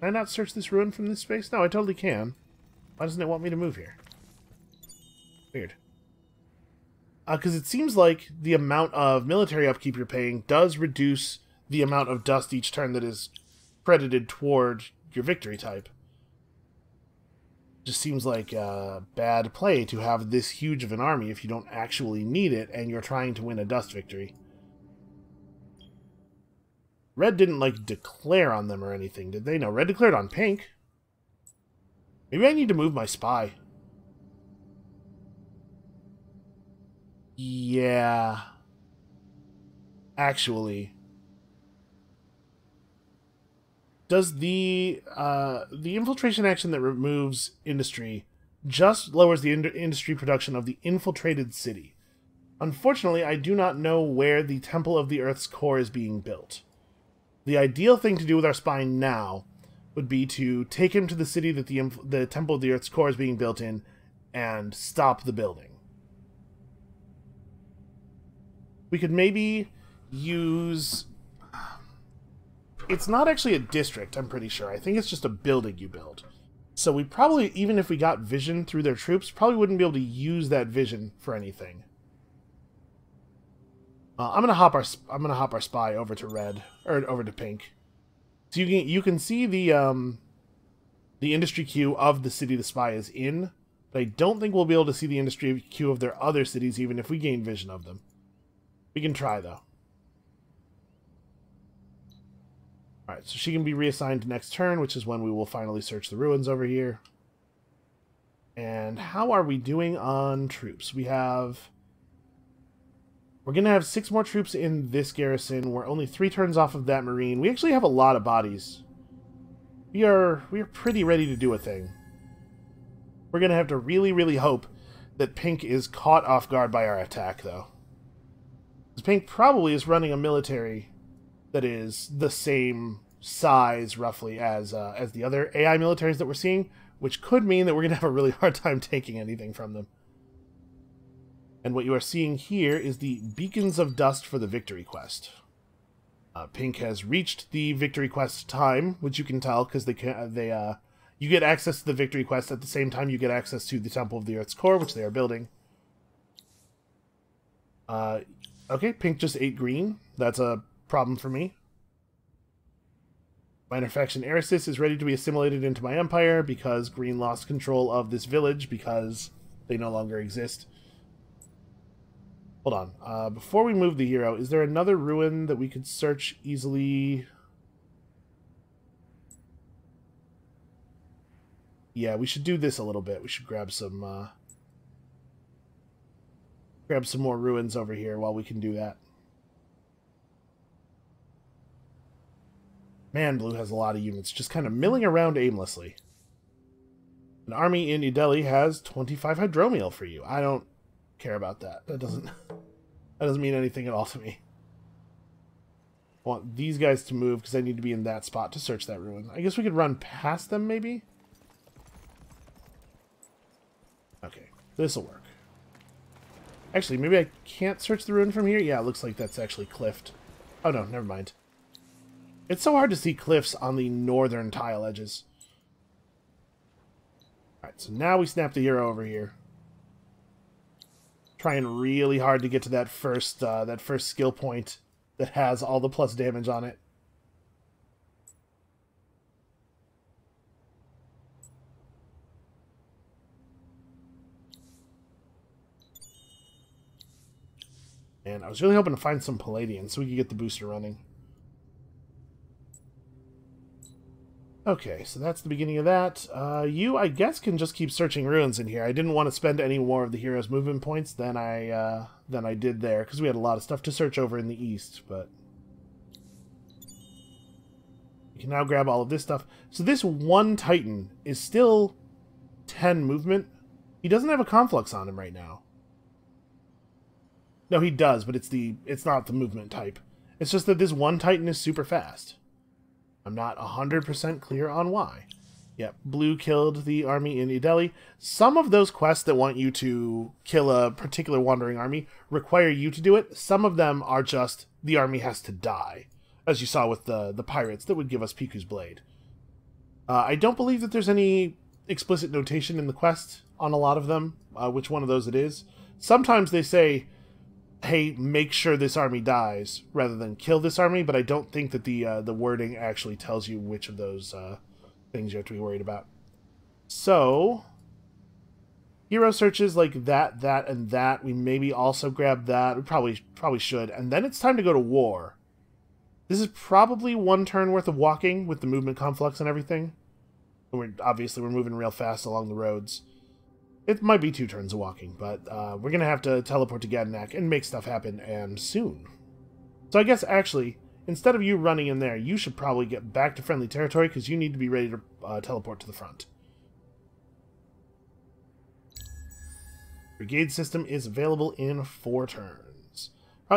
I not search this ruin from this space? No, I totally can. Why doesn't it want me to move here? Weird. Because it seems like the amount of military upkeep you're paying does reduce the amount of dust each turn that is credited toward your victory type. Just seems like a bad play to have this huge of an army if you don't actually need it and you're trying to win a dust victory. Red didn't, like, declare on them or anything, did they? No, Red declared on Pink. Maybe I need to move my spy. Yeah. Actually. Does the infiltration action that removes industry just lowers the industry production of the infiltrated city? Unfortunately, I do not know where the Temple of the Earth's Core is being built. The ideal thing to do with our spy now would be to take him to the city that the Temple of the Earth's Core is being built in and stop the building. We could maybe use... It's not actually a district, I'm pretty sure. I think it's just a building you build. So we probably, even if we got vision through their troops, probably wouldn't be able to use that vision for anything. I'm gonna hop our spy over to Red, or over to Pink. So you can see the industry queue of the city the spy is in, but I don't think we'll be able to see the industry queue of their other cities even if we gain vision of them. We can try, though. Alright, so she can be reassigned next turn, which is when we will finally search the ruins over here. And how are we doing on troops? We're going to have 6 more troops in this garrison. We're only 3 turns off of that marine. We actually have a lot of bodies. We are pretty ready to do a thing. We're going to have to really, really hope that Pink is caught off guard by our attack, though. Because Pink probably is running a military that is the same size, roughly, as the other AI militaries that we're seeing, which could mean that we're going to have a really hard time taking anything from them. And what you are seeing here is the Beacons of Dust for the Victory Quest. Pink has reached the Victory Quest time, which you can tell because you get access to the Victory Quest at the same time you get access to the Temple of the Earth's Core, which they are building. Okay, Pink just ate green. That's a problem for me. Minor faction Erisys is ready to be assimilated into my empire because Green lost control of this village because they no longer exist. Hold on. Before we move the hero, is there another ruin that we could search easily? Yeah, we should do this a little bit. We should grab some more ruins over here while we can do that. Man, Blue has a lot of units just kind of milling around aimlessly. An army in New Delhi has 25 hydromiel for you. I don't care about that. That doesn't mean anything at all to me. I want these guys to move because I need to be in that spot to search that ruin. I guess we could run past them, maybe? Okay, this'll work. Actually, maybe I can't search the ruin from here? Yeah, it looks like that's actually cliffed. Oh no, never mind. It's so hard to see cliffs on the northern tile edges. Alright, so now we snap the hero over here. Trying really hard to get to that first skill point that has all the plus damage on it. And I was really hoping to find some Palladians so we could get the booster running. Okay, so that's the beginning of that. You, I guess, can just keep searching ruins in here. I didn't want to spend any more of the hero's movement points than I did there, because we had a lot of stuff to search over in the east, but... You can now grab all of this stuff. So this one Titan is still 10 movement. He doesn't have a conflux on him right now. No, he does, but it's not the movement type. It's just that this one Titan is super fast. I'm not 100% clear on why. Yep, Blue killed the army in New Delhi. Some of those quests that want you to kill a particular wandering army require you to do it. Some of them are just the army has to die, as you saw with the pirates that would give us Piku's Blade. I don't believe that there's any explicit notation in the quest on a lot of them, which one of those it is. Sometimes they say, hey, make sure this army dies, rather than kill this army, but I don't think that the wording actually tells you which of those things you have to be worried about. So, hero searches like that, and that. We maybe also grab that. We probably should. And then it's time to go to war. This is probably 1 turn worth of walking with the movement conflux and everything. And obviously we're moving real fast along the roads. It might be 2 turns of walking, but we're going to have to teleport to Gadnak and make stuff happen, and soon. So I guess, actually, instead of you running in there, you should probably get back to friendly territory, because you need to be ready to teleport to the front. Brigade system is available in 4 turns.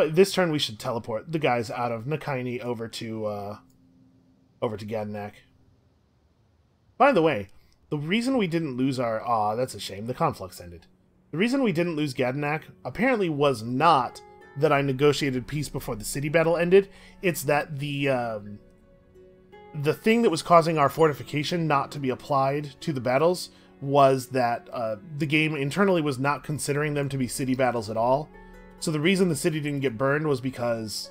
This turn we should teleport the guys out of Nakaini over to Gadnak. By the way, the reason we didn't lose our... Aw, that's a shame. The conflux ended. The reason we didn't lose Gadnak apparently was not that I negotiated peace before the city battle ended. It's that the thing that was causing our fortification not to be applied to the battles was that the game internally was not considering them to be city battles at all. So the reason the city didn't get burned was because,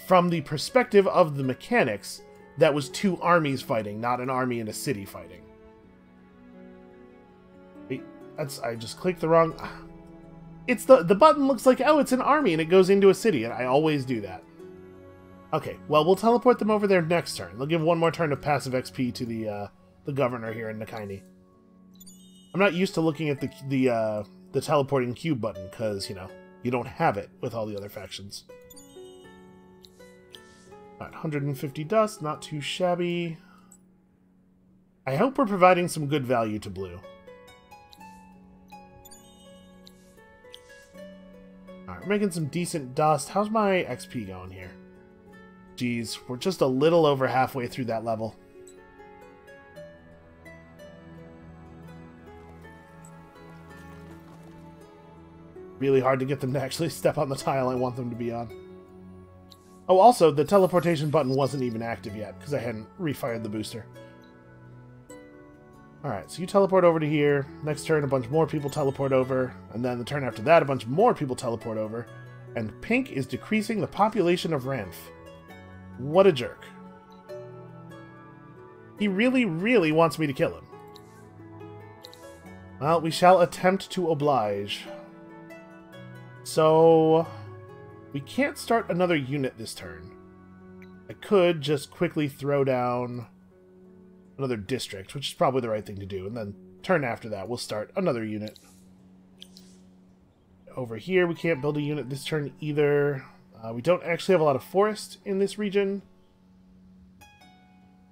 from the perspective of the mechanics, that was two armies fighting, not an army and a city fighting. Wait, I just clicked the wrong... It's the button looks like, oh, it's an army, and it goes into a city, and I always do that. Okay, well, we'll teleport them over there next turn. They'll give one more turn of passive XP to the governor here in Nakaini. I'm not used to looking at the teleporting cube button, because, you know, you don't have it with all the other factions. Alright, 150 dust, not too shabby. I hope we're providing some good value to blue. Alright, we're making some decent dust. How's my XP going here? Jeez, we're just a little over halfway through that level. Really hard to get them to actually step on the tile I want them to be on. Oh, also, the teleportation button wasn't even active yet, because I hadn't refired the booster. Alright, so you teleport over to here. Next turn, a bunch more people teleport over. And then the turn after that, a bunch more people teleport over. And pink is decreasing the population of Ranf. What a jerk. He really, really wants me to kill him. Well, we shall attempt to oblige. So, we can't start another unit this turn. I could just quickly throw down another district, which is probably the right thing to do, and then turn after that we'll start another unit. Over here we can't build a unit this turn either. We don't actually have a lot of forest in this region.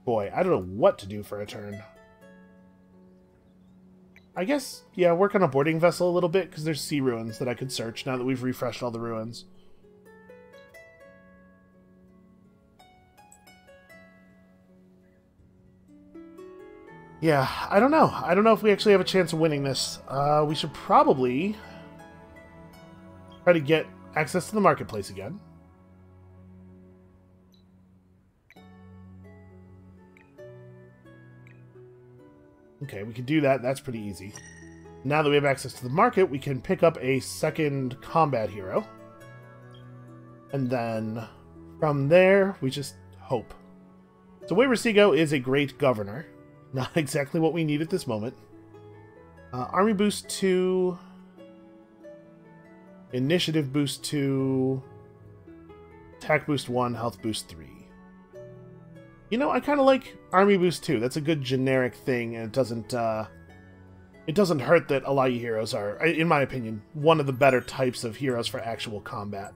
Boy, I don't know what to do for a turn. I guess, yeah, work on a boarding vessel a little bit, because there's sea ruins that I could search now that we've refreshed all the ruins. Yeah, I don't know. I don't know if we actually have a chance of winning this. We should probably try to get access to the marketplace again. Okay, we can do that. That's pretty easy. Now that we have access to the market, we can pick up a second combat hero. And then from there, we just hope. So Wayrasigo is a great governor. Not exactly what we need at this moment. Army boost 2. Initiative boost 2. Attack boost 1. Health boost 3. You know, I kind of like Army boost 2. That's a good generic thing, and it doesn't hurt that Alayi heroes are, in my opinion, one of the better types of heroes for actual combat.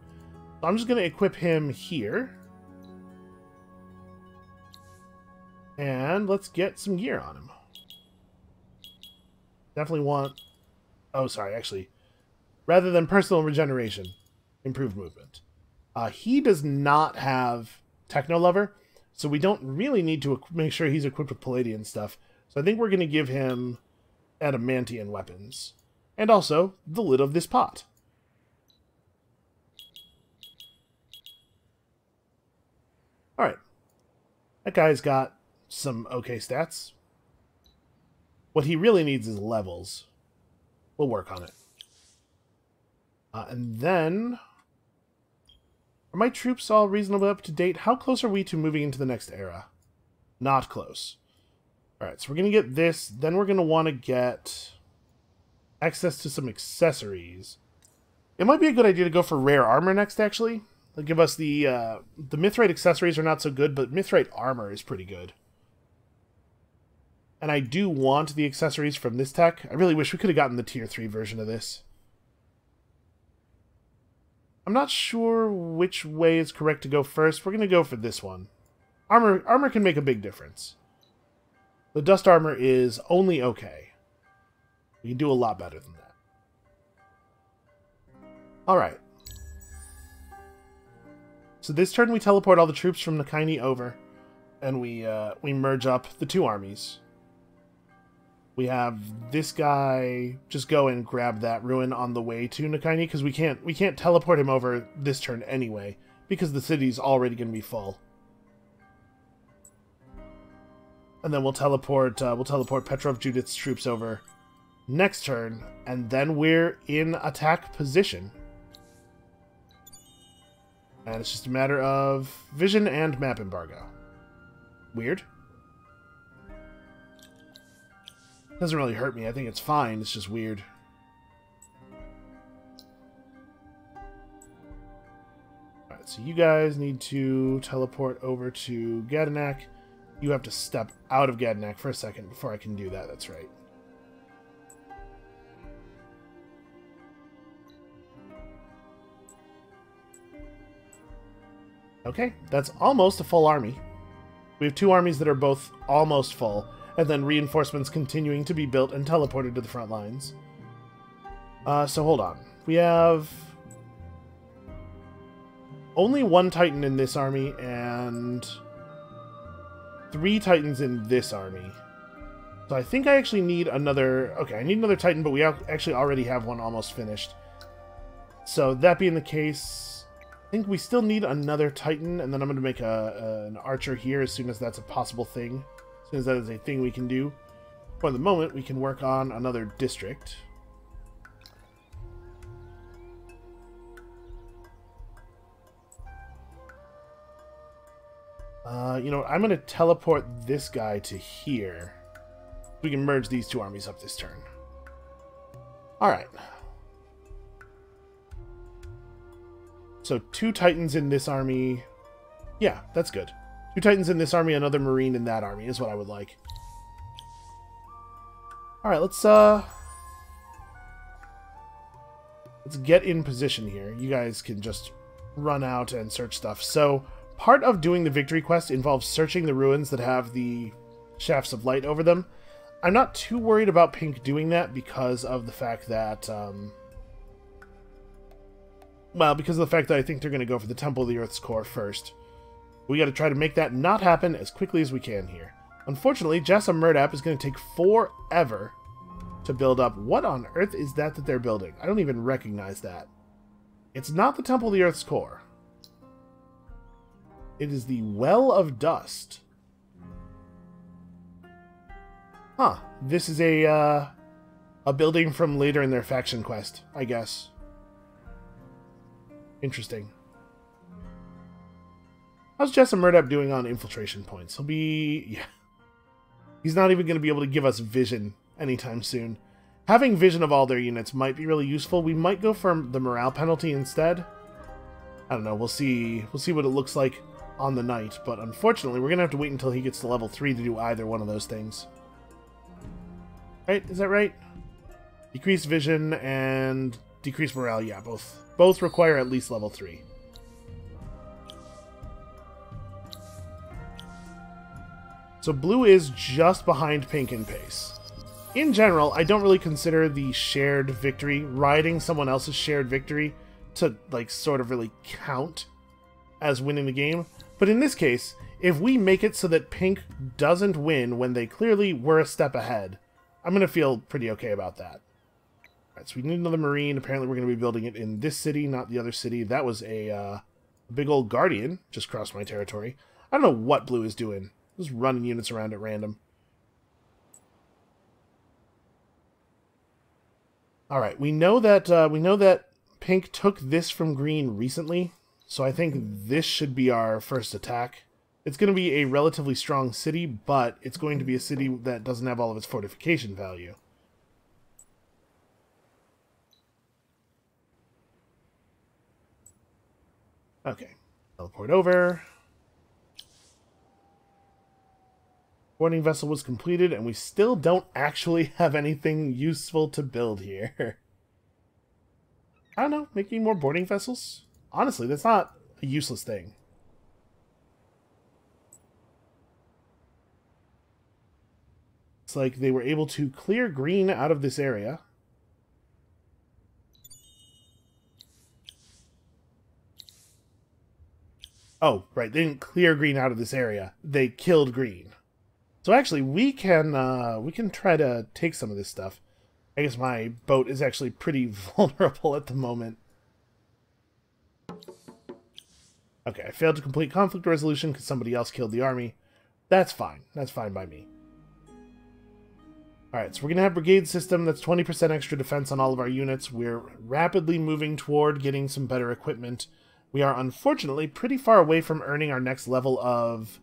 So I'm just going to equip him here. And let's get some gear on him. Definitely want... Oh, sorry, actually. Rather than personal regeneration, improved movement. He does not have Techno Lover, so we don't really need to make sure he's equipped with Palladian stuff. So I think we're going to give him Adamantian weapons. And also, the lid of this pot. Alright. That guy's got some okay stats. What he really needs is levels. We'll work on it. And then... Are my troops all reasonably up to date? How close are we to moving into the next era? Not close. Alright, so we're going to get this. Then we're going to want to get access to some accessories. It might be a good idea to go for rare armor next, actually. They'll give us the Mithrite accessories are not so good, but Mithrite armor is pretty good. And I do want the accessories from this tech. I really wish we could have gotten the tier 3 version of this. I'm not sure which way is correct to go first. We're going to go for this one. Armor can make a big difference. The dust armor is only okay. We can do a lot better than that. Alright. So this turn we teleport all the troops from Nakaini over. And we merge up the two armies. We have this guy just go and grab that ruin on the way to Nakaini, because we can't teleport him over this turn anyway, because the city's already going to be full. And then we'll teleport Petrov Judith's troops over next turn, and then we're in attack position. And it's just a matter of vision and map embargo. Weird. Doesn't really hurt me. I think it's fine. It's just weird. Alright, so you guys need to teleport over to Gadanak. You have to step out of Gadanak for a second before I can do that. That's right. Okay, that's almost a full army. We have two armies that are both almost full, and then reinforcements continuing to be built and teleported to the front lines. So hold on. We have only one Titan in this army, and 3 Titans in this army. So I think I actually need another... Okay, I need another Titan, but we actually already have one almost finished. So that being the case... I think we still need another Titan, and then I'm going to make an archer here as soon as that's a possible thing. As soon as that is a thing we can do. For the moment, we can work on another district. You know what? I'm going to teleport this guy to here. We can merge these two armies up this turn. Alright. So 2 Titans in this army. Yeah, that's good. 2 Titans in this army, another Marine in that army is what I would like. Alright, let's get in position here. You guys can just run out and search stuff. So, part of doing the victory quest involves searching the ruins that have the shafts of light over them. I'm not too worried about Pink doing that because of the fact that, well, because of the fact that I think they're going to go for the Temple of the Earth's Core first. We got to try to make that not happen as quickly as we can here. Unfortunately, Jessa Murdap is going to take forever to build up. What on earth is that they're building? I don't even recognize that. It's not the Temple of the Earth's Core. It is the Well of Dust. Huh. This is a building from later in their faction quest, I guess. Interesting. How's Jessa Murdap doing on infiltration points? He'll be... yeah. He's not even going to be able to give us vision anytime soon. Having vision of all their units might be really useful. We might go for the morale penalty instead. I don't know. We'll see. We'll see what it looks like on the night. But unfortunately, we're going to have to wait until he gets to level 3 to do either one of those things. Right? Is that right? Decreased vision and decreased morale. Yeah, both require at least level 3. So blue is just behind pink in pace. In general, I don't really consider the shared victory, riding someone else's shared victory, to like sort of really count as winning the game. But in this case, if we make it so that pink doesn't win when they clearly were a step ahead, I'm going to feel pretty okay about that. Alright, so we need another Marine. Apparently we're going to be building it in this city, not the other city. That was a big old Guardian just crossed my territory. I don't know what blue is doing. Just running units around at random. Alright, we know that pink took this from green recently, so I think this should be our first attack. It's going to be a relatively strong city, but it's going to be a city that doesn't have all of its fortification value. Okay, teleport over. Boarding vessel was completed, and we still don't actually have anything useful to build here. I don't know, making more boarding vessels? Honestly, that's not a useless thing. It's like they were able to clear green out of this area. Oh, right, they didn't clear green out of this area. They killed green. So actually, we can try to take some of this stuff. I guess my boat is actually pretty vulnerable at the moment. Okay, I failed to complete conflict resolution because somebody else killed the army. That's fine. That's fine by me. Alright, so we're going to have brigade system. That's 20% extra defense on all of our units. We're rapidly moving toward getting some better equipment. We are unfortunately pretty far away from earning our next level of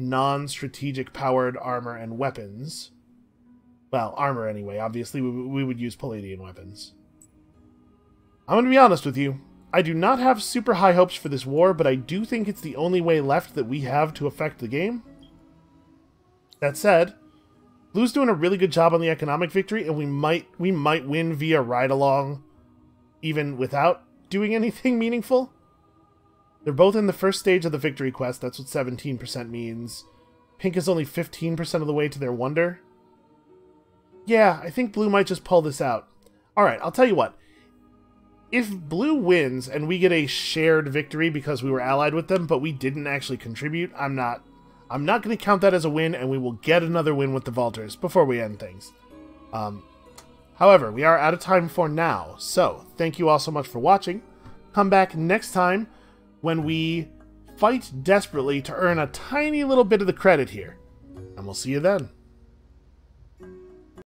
non-strategic powered armor and weapons. Well, armor anyway. Obviously, we would use Palladian weapons. I'm going to be honest with you. I do not have super high hopes for this war, but I do think it's the only way left that we have to affect the game. That said, Blue's doing a really good job on the economic victory, and we might win via ride-along, even without doing anything meaningful. They're both in the first stage of the victory quest. That's what 17% means. Pink is only 15% of the way to their wonder. Yeah, I think Blue might just pull this out. Alright, I'll tell you what. If Blue wins and we get a shared victory because we were allied with them, but we didn't actually contribute, I'm not going to count that as a win, and we will get another win with the Vaulters before we end things. However, we are out of time for now, so thank you all so much for watching. Come back next time when we fight desperately to earn a tiny little bit of the credit here, and we'll see you then.